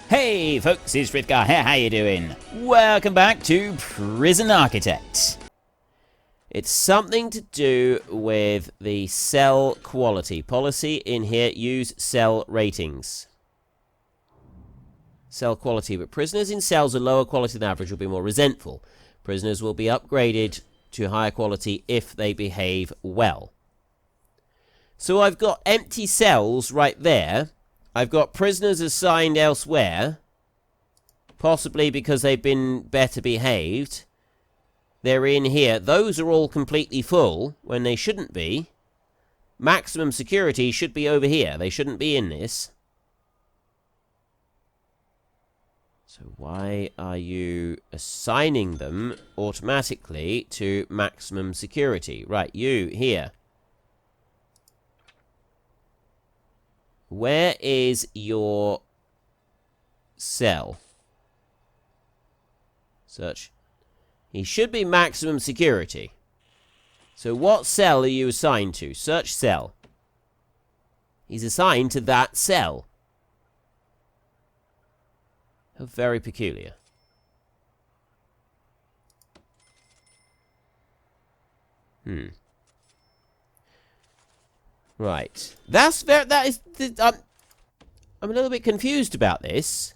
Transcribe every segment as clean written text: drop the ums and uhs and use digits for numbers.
Hey folks, it's Frithgar here, how you doing? Welcome back to Prison Architect. It's something to do with the cell quality policy in here. Use cell ratings. Cell quality, but prisoners in cells of lower quality than average will be more resentful. Prisoners will be upgraded to higher quality if they behave well. So I've got empty cells right there. I've got prisoners assigned elsewhere, possibly because they've been better behaved. They're in here. Those are all completely full when they shouldn't be. Maximum security should be over here. They shouldn't be in this. So why are you assigning them automatically to maximum security? Right, you here. Where is your cell? Search. He should be maximum security. So what cell are you assigned to? Search cell. He's assigned to that cell. How very peculiar. Right. I'm a little bit confused about this.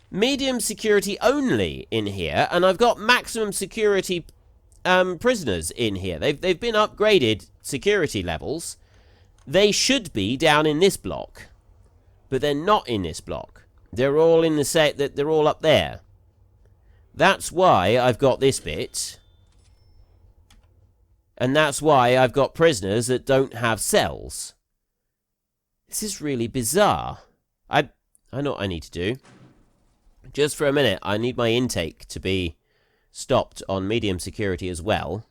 Medium security only in here, and I've got maximum security prisoners in here. They've been upgraded security levels. They should be down in this block, but they're not in this block. They're all in the set that they're all up there. That's why I've got this bit. And that's why I've got prisoners that don't have cells. This is really bizarre. I know what I need to do. Just for a minute, I need my intake to be stopped on medium security as well.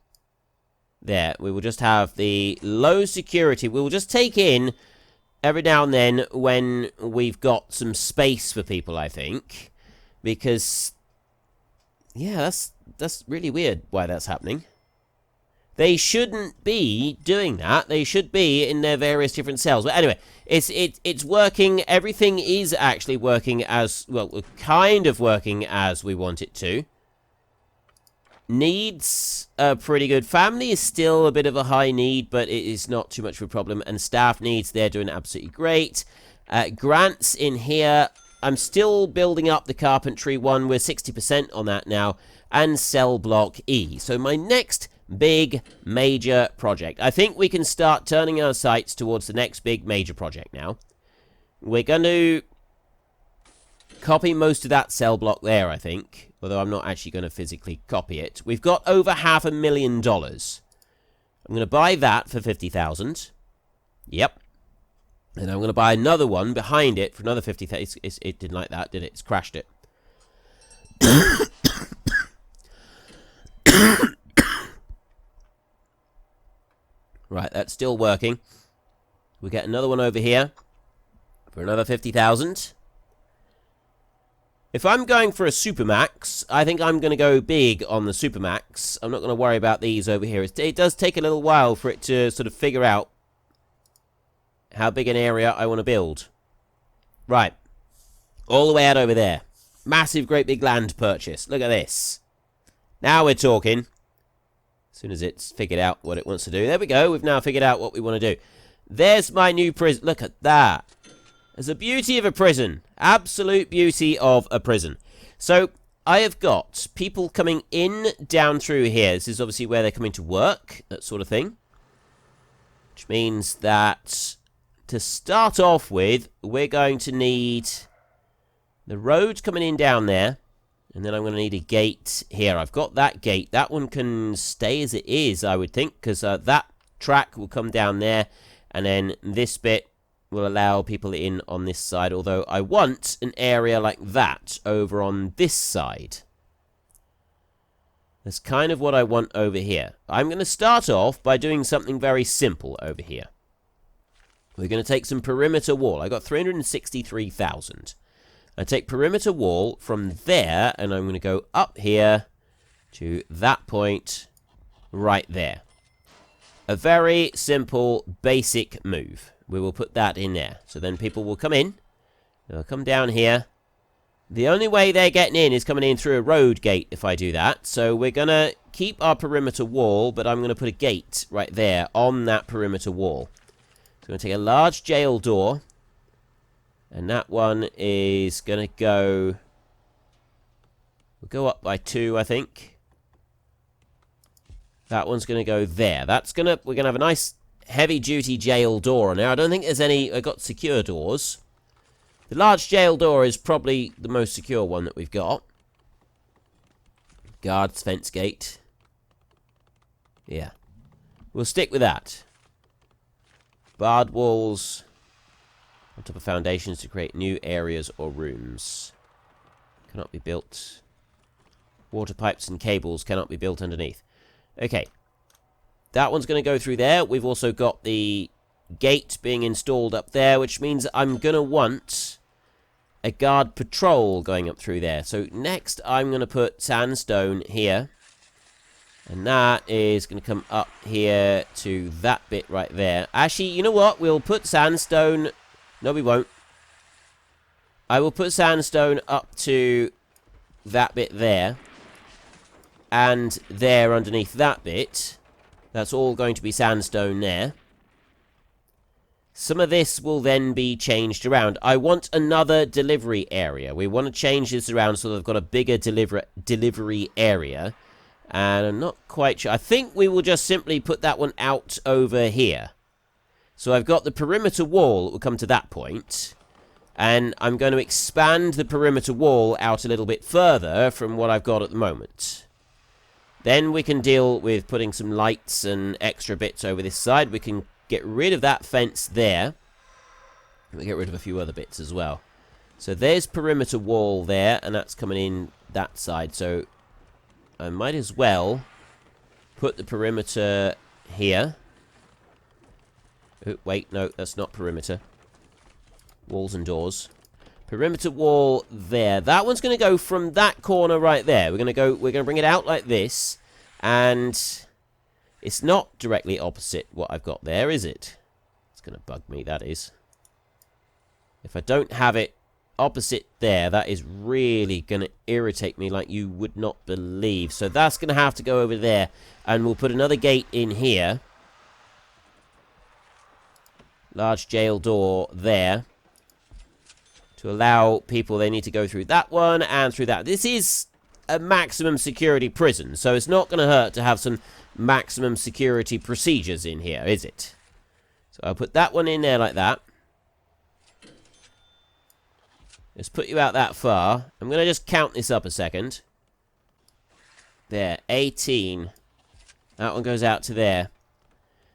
There, we will just have the low security. We will just take in every now and then when we've got some space for people, I think. Because, yeah, that's really weird why that's happening. They shouldn't be doing that. They should be in their various different cells. But anyway, it's working. Everything is actually working as, well, kind of working as we want it to. Needs are pretty good. Family is still a bit of a high need, but it is not too much of a problem. And staff needs, they're doing absolutely great. Grants in here. I'm still building up the carpentry one. We're 60% on that now. And cell block E. So my next big major project. I think we can start turning our sights towards the next big major project now. We're going to copy most of that cell block there, I think. Although I'm not actually going to physically copy it. We've got over $500,000. I'm going to buy that for $50,000. Yep. And I'm going to buy another one behind it for another $50,000. It didn't like that, did it? It's crashed it. Right, that's still working. We get another one over here for another 50,000. If I'm going for a supermax, I think I'm going to go big on the supermax. I'm not going to worry about these over here. It does take a little while for it to sort of figure out how big an area I want to build. Right. All the way out over there. Massive, great big land purchase. Look at this. Now we're talking. As soon as it's figured out what it wants to do. There we go. We've now figured out what we want to do. There's my new prison. Look at that. There's a beauty of a prison. Absolute beauty of a prison. So, I have got people coming in down through here. This is obviously where they're coming to work. That sort of thing. Which means that to start off with, we're going to need the road coming in down there. And then I'm going to need a gate here. I've got that gate. That one can stay as it is, I would think. Because that track will come down there. And then this bit will allow people in on this side. Although I want an area like that over on this side. That's kind of what I want over here. I'm going to start off by doing something very simple over here. We're going to take some perimeter wall. I got 363,000. I take perimeter wall from there, and I'm going to go up here to that point right there. A very simple, basic move. We will put that in there. So then people will come in. They'll come down here. The only way they're getting in is coming in through a road gate if I do that. So we're going to keep our perimeter wall, but I'm going to put a gate right there on that perimeter wall. So I'm going to take a large jail door. And that one is going to go... We'll go up by 2, I think. That one's going to go there. That's going to... We're going to have a nice heavy-duty jail door on there. I don't think there's any... I've got secure doors. The large jail door is probably the most secure one that we've got. Guards, fence gate. Yeah. We'll stick with that. Barred walls on top of foundations to create new areas or rooms. Cannot be built. Water pipes and cables cannot be built underneath. Okay. That one's going to go through there. We've also got the gate being installed up there, which means I'm going to want a guard patrol going up through there. So next I'm going to put sandstone here. And that is going to come up here to that bit right there. Actually, you know what? We'll put sandstone... No, we won't. I will put sandstone up to that bit there. And there underneath that bit. That's all going to be sandstone there. Some of this will then be changed around. I want another delivery area. We want to change this around so they've got a bigger delivery area. And I'm not quite sure. I think we will just simply put that one out over here. So I've got the perimeter wall that will come to that point. And I'm going to expand the perimeter wall out a little bit further from what I've got at the moment. Then we can deal with putting some lights and extra bits over this side. We can get rid of that fence there. We'll get rid of a few other bits as well. So there's perimeter wall there, and that's coming in that side. So I might as well put the perimeter here. Oh, wait, no, that's not perimeter. Walls and doors. Perimeter wall there. That one's going to go from that corner right there. We're going to bring it out like this, and it's not directly opposite what I've got there, is it? It's going to bug me, that is. If I don't have it opposite there, that is really going to irritate me like you would not believe. So that's going to have to go over there, and we'll put another gate in here. Large jail door there. To allow people, they need to go through that one and through that. This is a maximum security prison, so it's not going to hurt to have some maximum security procedures in here, is it? So I'll put that one in there like that. Let's put you out that far. I'm going to just count this up a second. There, 18. That one goes out to there.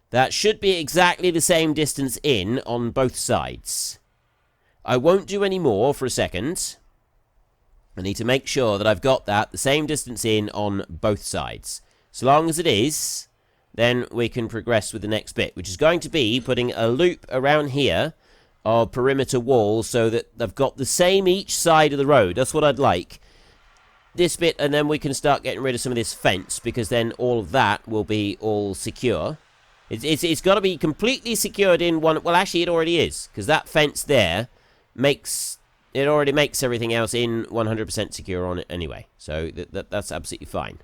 That should be exactly the same distance in on both sides. I won't do any more for a second. I need to make sure that I've got that the same distance in on both sides. So long as it is, then we can progress with the next bit, which is going to be putting a loop around here of perimeter walls so that they've got the same each side of the road. That's what I'd like. This bit, and then we can start getting rid of some of this fence, because then all of that will be all secure. It's got to be completely secured in one... Well, actually, it already is, because that fence there already makes everything else in 100% secure on it anyway. So that's absolutely fine.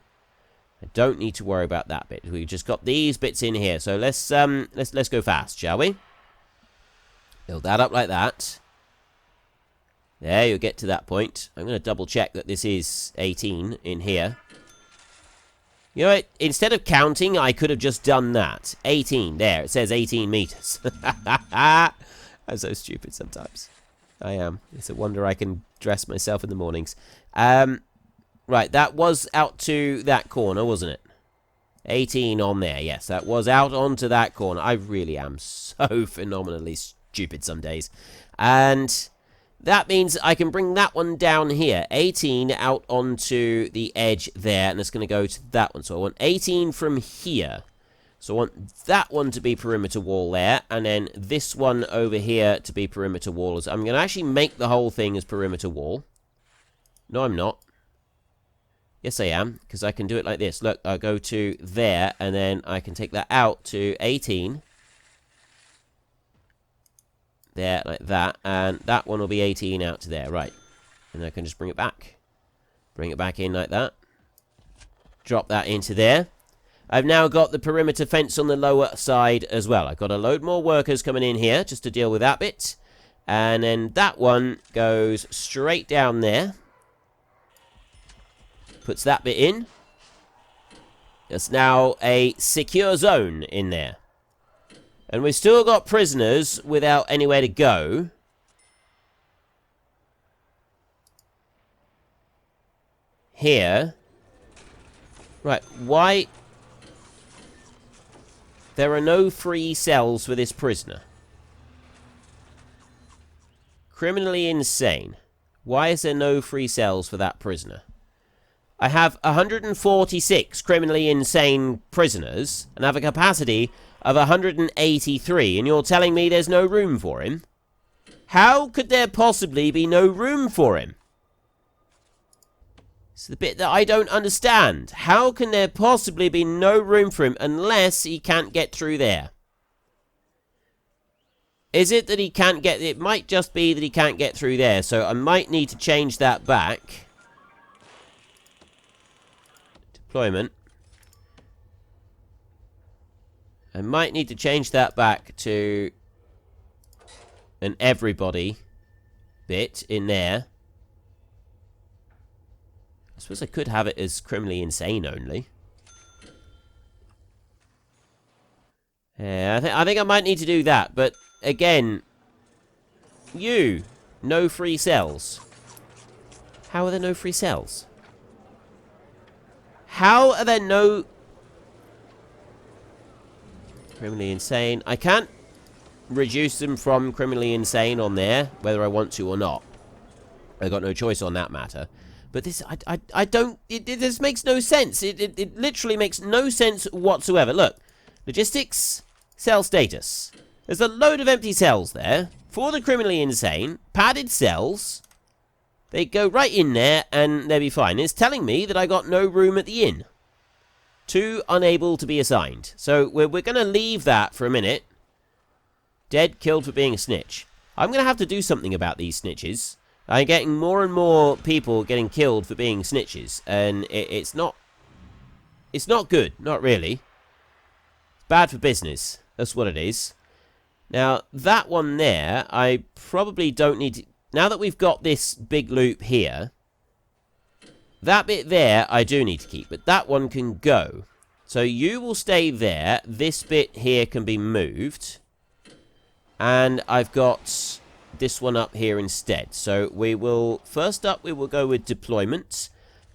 I don't need to worry about that bit. We've just got these bits in here. So let's go fast, shall we? Build that up like that. There, you'll get to that point. I'm going to double check that this is 18 in here. You know what? Instead of counting, I could have just done that. 18. There, it says 18 meters. I'm so stupid sometimes. I am. It's a wonder I can dress myself in the mornings. Right, that was out to that corner, wasn't it? 18 on there. Yes, that was out onto that corner. I really am so phenomenally stupid some days. And that means I can bring that one down here. 18 out onto the edge there, and it's going to go to that one. So I want 18 from here. So I want that one to be perimeter wall there, and then this one over here to be perimeter wall. I'm going to actually make the whole thing as perimeter wall. No, I'm not. Yes, I am, because I can do it like this. Look, I'll go to there, and then I can take that out to 18. There, like that, and that one will be 18 out to there. Right. And I can just bring it back. Bring it back in like that. Drop that into there. I've now got the perimeter fence on the lower side as well. I've got a load more workers coming in here just to deal with that bit. And then that one goes straight down there. Puts that bit in. It's now a secure zone in there. And we've still got prisoners without anywhere to go. Here. Right, why? There are no free cells for this prisoner. Criminally insane. Why is there no free cells for that prisoner? I have 146 criminally insane prisoners and have a capacity of 183, and you're telling me there's no room for him? How could there possibly be no room for him? It's the bit that I don't understand. How can there possibly be no room for him unless he can't get through there? Is it that he can't get... It might just be that he can't get through there, so I might need to change that back. Deployment. I might need to change that back to an everybody bit in there. I suppose I could have it as criminally insane only. Yeah, I think I might need to do that, but again, no free cells. How are there no free cells? How are there no... Criminally insane. I can't reduce them from criminally insane on there, whether I want to or not. I got no choice on that matter. But this, I don't... This makes no sense. It literally makes no sense whatsoever. Look, logistics, cell status. There's a load of empty cells there for the criminally insane. Padded cells. They go right in there and they'll be fine. It's telling me that I got no room at the inn. 2 unable to be assigned. So we're going to leave that for a minute. Dead, killed for being a snitch. I'm going to have to do something about these snitches. I'm getting more and more people getting killed for being snitches. And it's not... It's not good. Not really. It's bad for business. That's what it is. Now, that one there, I probably don't need to... Now that we've got this big loop here... That bit there, I do need to keep, but that one can go. So you will stay there. This bit here can be moved. And I've got this one up here instead. So we will, first up, we will go with deployment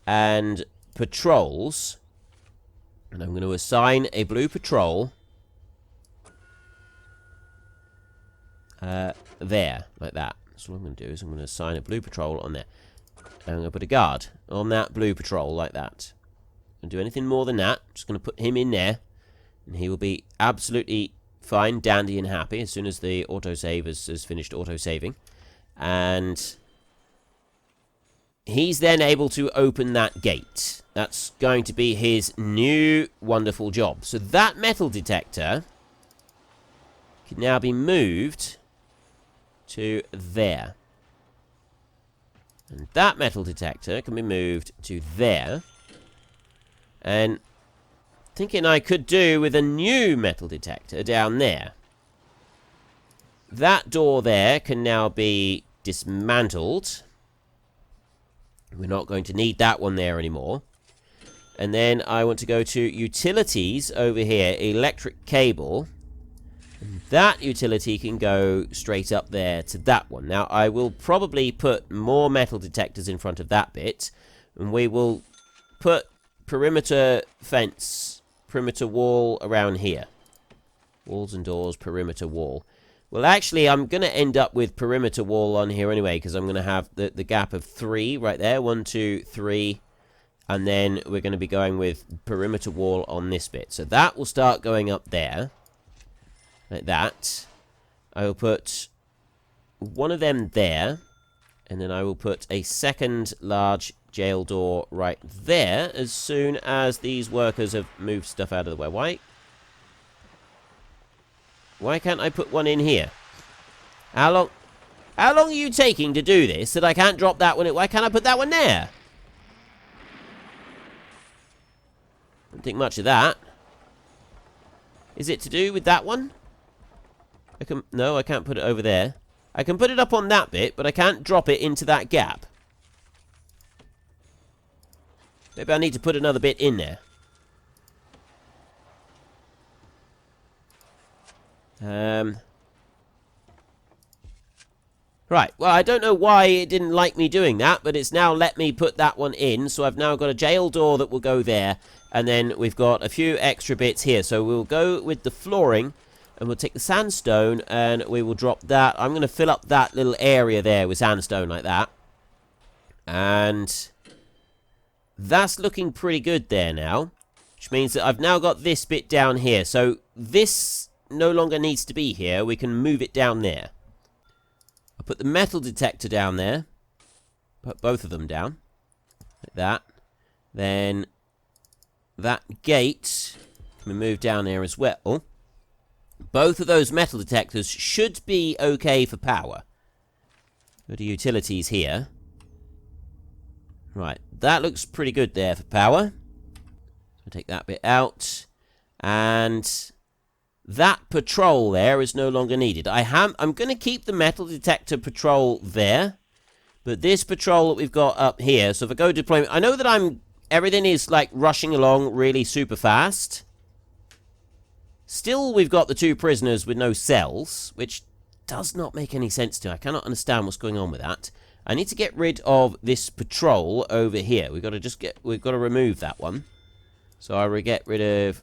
and patrols. And I'm going to assign a blue patrol. There, like that. So what I'm going to do is I'm going to assign a blue patrol on there. I'm going to put a guard on that blue patrol like that. Don't do anything more than that. Just going to put him in there. And he will be absolutely fine, dandy and happy as soon as the autosave has finished autosaving. And he's then able to open that gate. That's going to be his new wonderful job. So that metal detector can now be moved to there. And that metal detector can be moved to there. And thinking I could do with a new metal detector down there. That door there can now be dismantled. We're not going to need that one there anymore. And then I want to go to utilities over here, electric cable. And that utility can go straight up there to that one. Now, I will probably put more metal detectors in front of that bit. And we will put perimeter fence, perimeter wall around here. Walls and doors, perimeter wall. Well, actually, I'm going to end up with perimeter wall on here anyway, because I'm going to have the gap of 3 right there. 1, 2, 3. And then we're going to be going with perimeter wall on this bit. So that will start going up there. Like that. I will put one of them there. And then I will put a second large jail door right there as soon as these workers have moved stuff out of the way. Why can't I put one in here? How long? How long are you taking to do this that I can't drop that one? Why can't I put that one there? Don't think much of that. Is it to do with that one? No, I can't put it over there. I can put it up on that bit, but I can't drop it into that gap. Maybe I need to put another bit in there. Right, well, I don't know why it didn't like me doing that, but it's now let me put that one in, so I've now got a jail door that will go there, and then we've got a few extra bits here. So we'll go with the flooring, and we'll take the sandstone, and we will drop that. I'm going to fill up that little area there with sandstone like that. And that's looking pretty good there now, which means that I've now got this bit down here. So this no longer needs to be here. We can move it down there. I'll put the metal detector down there. Put both of them down. Like that. Then that gate can be moved down there as well. Both of those metal detectors should be okay for power. Go to utilities here. Right, that looks pretty good there for power. So take that bit out. And that patrol there is no longer needed. I'm going to keep the metal detector patrol there. But this patrol that we've got up here, so if I go deployment, I know that everything is like rushing along really super fast. Still, we've got the 2 prisoners with no cells, which does not make any sense to me. I cannot understand what's going on with that. I need to get rid of this patrol over here. We've got to remove that one. So I will get rid of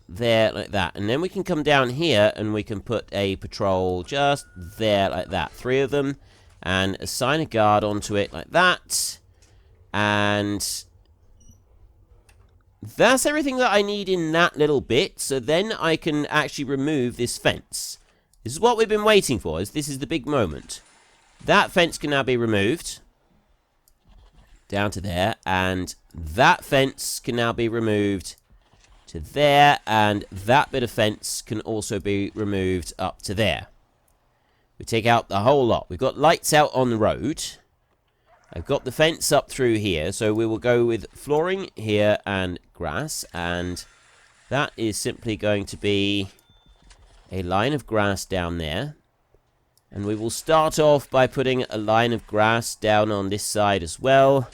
there like that. And then we can come down here and we can put a patrol just there like that. 3 of them. And assign a guard onto it like that. And that's everything that I need in that little bit. So then I can actually remove this fence. This is what we've been waiting for. This is the big moment. That fence can now be removed. Down to there. And that fence can now be removed to there. And that bit of fence can also be removed up to there. We take out the whole lot. We've got lights out on the road. I've got the fence up through here, so we will go with flooring here and grass, and that is simply going to be a line of grass down there. And we will start off by putting a line of grass down on this side as well,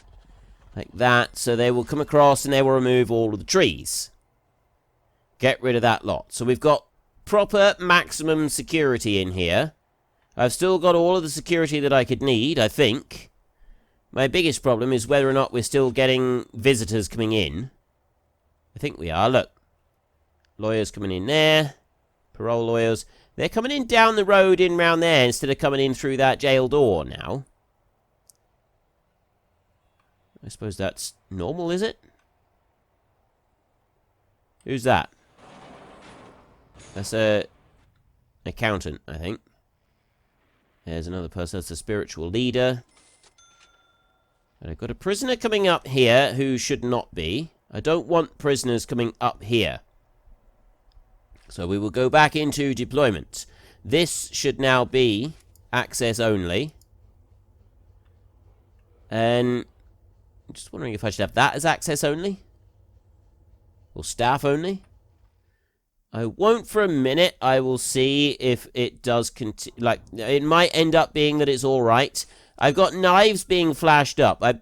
like that, so they will come across and they will remove all of the trees. Get rid of that lot. So we've got proper maximum security in here. I've still got all of the security that I could need, I think. My biggest problem is whether or not we're still getting visitors coming in. I think we are. Look. Lawyers coming in there. Parole lawyers. They're coming in down the road in round there instead of coming in through that jail door now. I suppose that's normal, is it? Who's that? That's a accountant, I think. There's another person. That's a spiritual leader. And I've got a prisoner coming up here who should not be. I don't want prisoners coming up here. So we will go back into deployment. This should now be access only. And I'm just wondering if I should have that as access only. Or staff only. I won't for a minute. I will see if it does continue. Like, it might end up being that it's alright. I've got knives being flashed up. I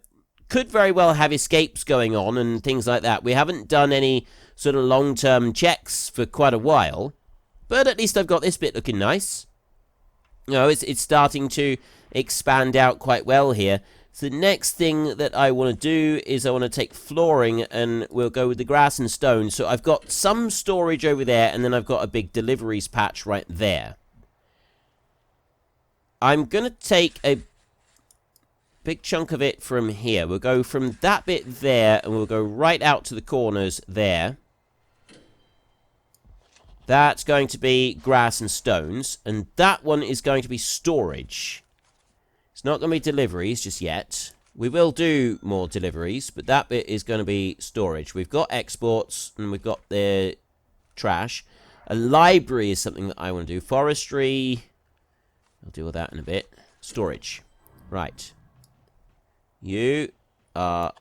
could very well have escapes going on and things like that. We haven't done any sort of long-term checks for quite a while. But at least I've got this bit looking nice. You know, it's starting to expand out quite well here. So the next thing that I want to do is I want to take flooring and we'll go with the grass and stone. So I've got some storage over there and then I've got a big deliveries patch right there. I'm going to take a big chunk of it from here. We'll go from that bit there and we'll go right out to the corners there. That's going to be grass and stones. And that one is going to be storage. It's not going to be deliveries just yet. We will do more deliveries, but that bit is going to be storage. We've got exports and we've got the trash. A library is something that I want to do. Forestry. I'll deal with that in a bit. Storage. Right. You are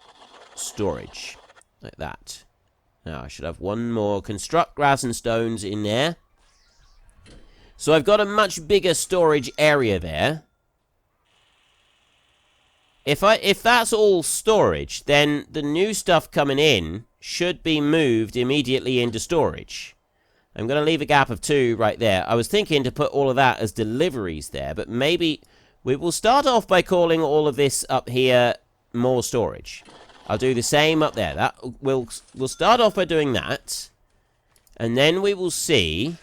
storage. Like that. Now, I should have one more construct grass and stones in there. So I've got a much bigger storage area there. If that's all storage, then the new stuff coming in should be moved immediately into storage. I'm going to leave a gap of 2 right there. I was thinking to put all of that as deliveries there, but maybe we will start off by calling all of this up here more storage. I'll do the same up there. We'll start off by doing that, and then we will see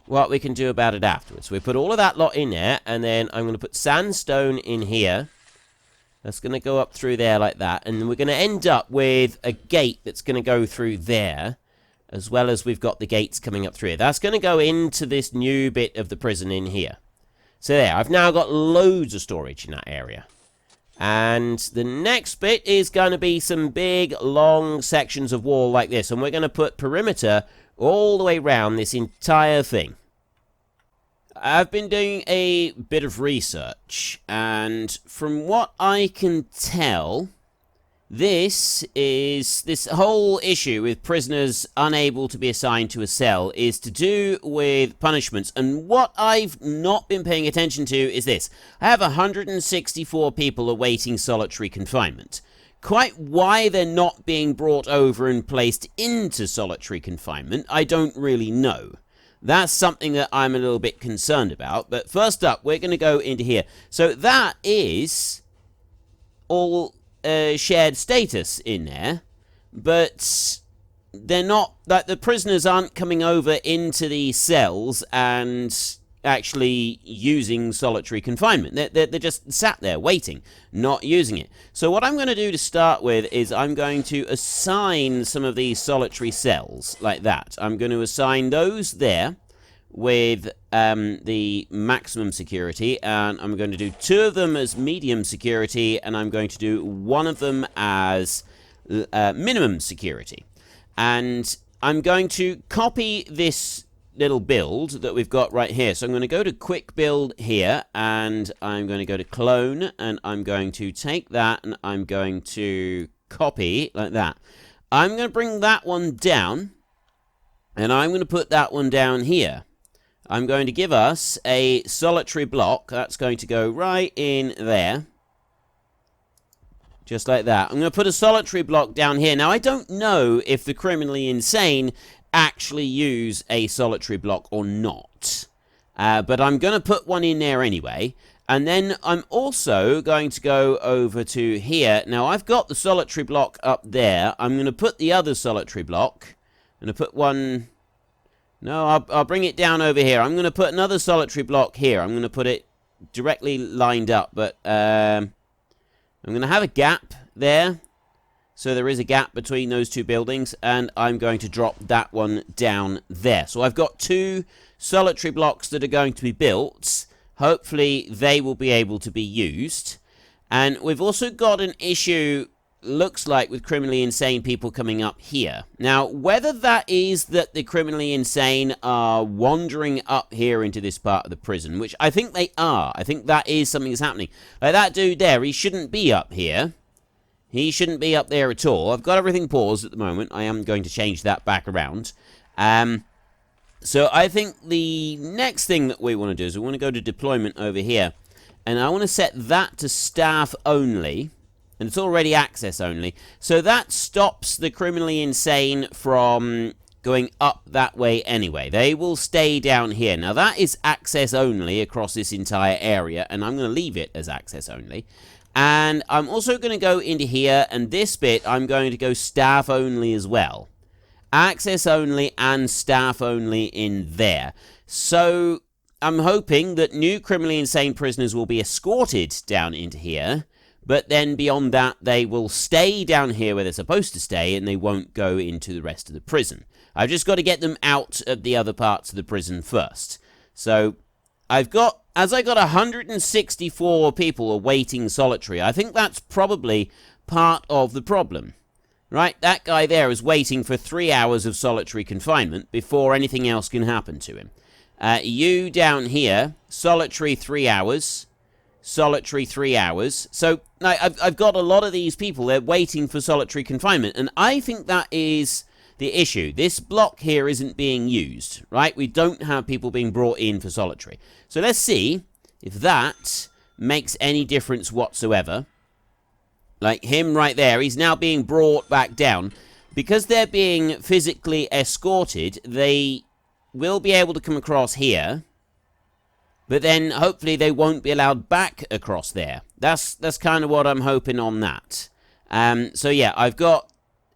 what we can do about it afterwards. We put all of that lot in there, and then I'm going to put sandstone in here. That's going to go up through there like that, and we're going to end up with a gate that's going to go through there, as well as we've got the gates coming up through here. That's going to go into this new bit of the prison in here. So there, I've now got loads of storage in that area. And the next bit is going to be some big, long sections of wall like this, and we're going to put perimeter all the way around this entire thing. I've been doing a bit of research, and from what I can tell, this whole issue with prisoners unable to be assigned to a cell is to do with punishments. And what I've not been paying attention to is this. I have 164 people awaiting solitary confinement. Quite why they're not being brought over and placed into solitary confinement, I don't really know. That's something that I'm a little bit concerned about. But first up, we're going to go into here. So that is all shared status in there, but they're not, like, the prisoners aren't coming over into the cells and actually using solitary confinement. They're just sat there waiting, not using it. So what I'm going to do to start with is I'm going to assign some of these solitary cells like that. I'm going to assign those there with the maximum security, and I'm going to do 2 of them as medium security, and I'm going to do 1 of them as minimum security. And I'm going to copy this little build that we've got right here. So I'm going to go to quick build here, and I'm going to go to clone, and I'm going to take that, and I'm going to copy like that. I'm going to bring that one down, and I'm going to put that one down here. I'm going to give us a solitary block. That's going to go right in there. Just like that. I'm going to put a solitary block down here. Now, I don't know if the criminally insane actually use a solitary block or not. But I'm going to put one in there anyway. And then I'm also going to go over to here. Now, I've got the solitary block up there. I'm going to put the other solitary block. I'm going to put one... No, I'll bring it down over here. I'm going to put another solitary block here. I'm going to put it directly lined up, but I'm going to have a gap there. So there is a gap between those 2 buildings, and I'm going to drop that one down there. So I've got 2 solitary blocks that are going to be built. Hopefully they will be able to be used. And we've also got an issue, looks like, with criminally insane people coming up here. Now, whether that is that the criminally insane are wandering up here into this part of the prison, which I think they are. I think that is something that's happening. Like that dude there, he shouldn't be up here. He shouldn't be up there at all. I've got everything paused at the moment. I am going to change that back around. So I think the next thing that we want to do is we want to go to deployment over here. And I want to set that to staff only. And it's already access only. So that stops the criminally insane from going up that way anyway. They will stay down here. Now that is access only across this entire area. And I'm going to leave it as access only. And I'm also going to go into here. And this bit I'm going to go staff only as well. Access only and staff only in there. So I'm hoping that new criminally insane prisoners will be escorted down into here. But then beyond that, they will stay down here where they're supposed to stay, and they won't go into the rest of the prison. I've just got to get them out of the other parts of the prison first. So I've got, as I got 164 people awaiting solitary, I think that's probably part of the problem. Right, that guy there is waiting for 3 hours of solitary confinement before anything else can happen to him. You down here, solitary 3 hours. Solitary 3 hours. So I've got a lot of these people, they're waiting for solitary confinement, and I think that is the issue. This block here isn't being used, right? We don't have people being brought in for solitary. So let's see if that makes any difference whatsoever. Like him right there, he's now being brought back down. Because they're being physically escorted, they will be able to come across here. But then, hopefully, they won't be allowed back across there. That's kind of what I'm hoping on that. So, yeah, I've got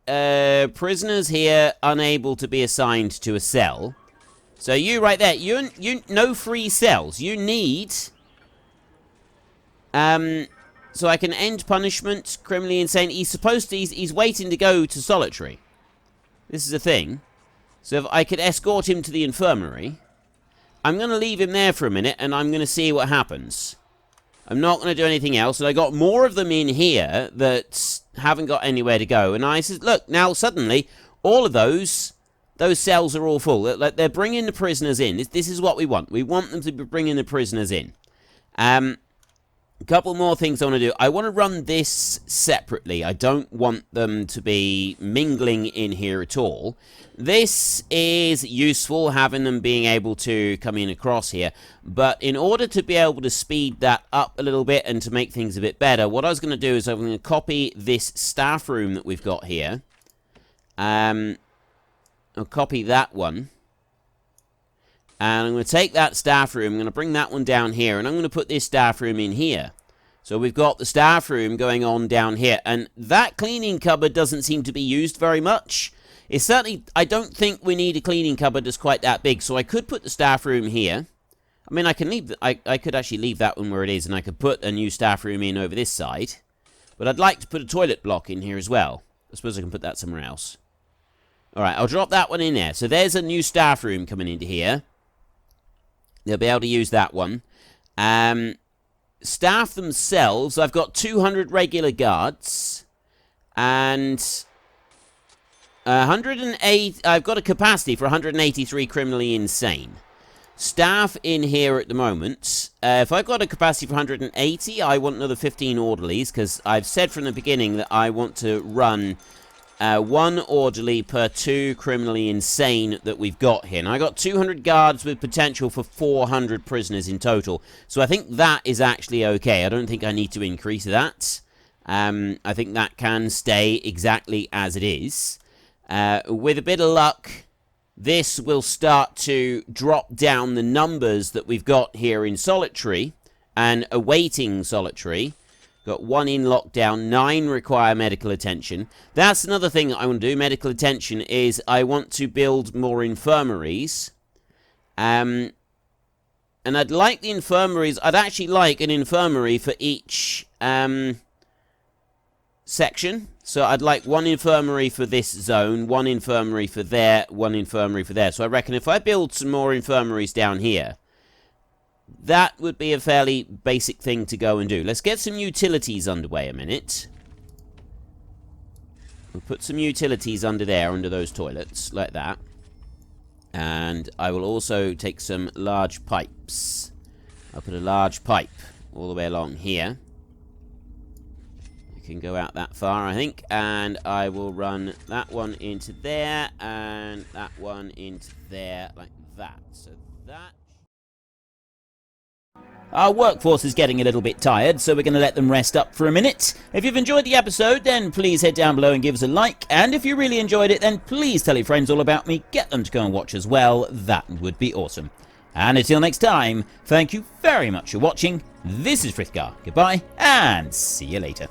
prisoners here unable to be assigned to a cell. So, you right there, you no free cells. You need... So I can end punishment, criminally insane. He's supposed to... He's waiting to go to solitary. This is the thing. So, if I could escort him to the infirmary... I'm going to leave him there for a minute, and I'm going to see what happens. I'm not going to do anything else, and I got more of them in here that haven't got anywhere to go. And I said, look, now suddenly, all of those cells are all full. They're bringing the prisoners in. This is what we want. We want them to be bringing the prisoners in. A couple more things I want to do. I want to run this separately. I don't want them to be mingling in here at all. This is useful, having them being able to come in across here. But in order to be able to speed that up a little bit and to make things a bit better, what I was going to do is I'm going to copy this staff room that we've got here. I'll copy that one. And I'm going to take that staff room, I'm going to bring that one down here, and I'm going to put this staff room in here. So we've got the staff room going on down here, and that cleaning cupboard doesn't seem to be used very much. It's certainly, I don't think we need a cleaning cupboard that's quite that big, so I could put the staff room here. I mean, I can leave, I could actually leave that one where it is, and I could put a new staff room in over this side. But I'd like to put a toilet block in here as well. I suppose I can put that somewhere else. Alright, I'll drop that one in there. So there's a new staff room coming into here. They'll be able to use that one. Staff themselves, I've got 200 regular guards. And 108. I've got a capacity for 183 criminally insane. Staff in here at the moment. If I've got a capacity for 180, I want another 15 orderlies. Because I've said from the beginning that I want to run... 1 orderly per 2 criminally insane that we've got here. And I got 200 guards with potential for 400 prisoners in total. So I think that is actually okay. I don't think I need to increase that. I think that can stay exactly as it is. With a bit of luck, this will start to drop down the numbers that we've got here in solitary and awaiting solitary. Got 1 in lockdown, 9 require medical attention. That's another thing that I want to do, medical attention, is I want to build more infirmaries. And I'd like the infirmaries, I'd actually like an infirmary for each section. So I'd like 1 infirmary for this zone, 1 infirmary for there, 1 infirmary for there. So I reckon if I build some more infirmaries down here, that would be a fairly basic thing to go and do. Let's get some utilities underway a minute. We'll put some utilities under there, under those toilets, like that. And I will also take some large pipes. I'll put a large pipe all the way along here. You can go out that far, I think. And I will run that one into there, and that one into there, like that. So that... Our workforce is getting a little bit tired, so we're going to let them rest up for a minute. If you've enjoyed the episode, then please head down below and give us a like. And if you really enjoyed it, then please tell your friends all about me. Get them to go and watch as well. That would be awesome. And until next time, thank you very much for watching. This is Frithgar. Goodbye, and see you later.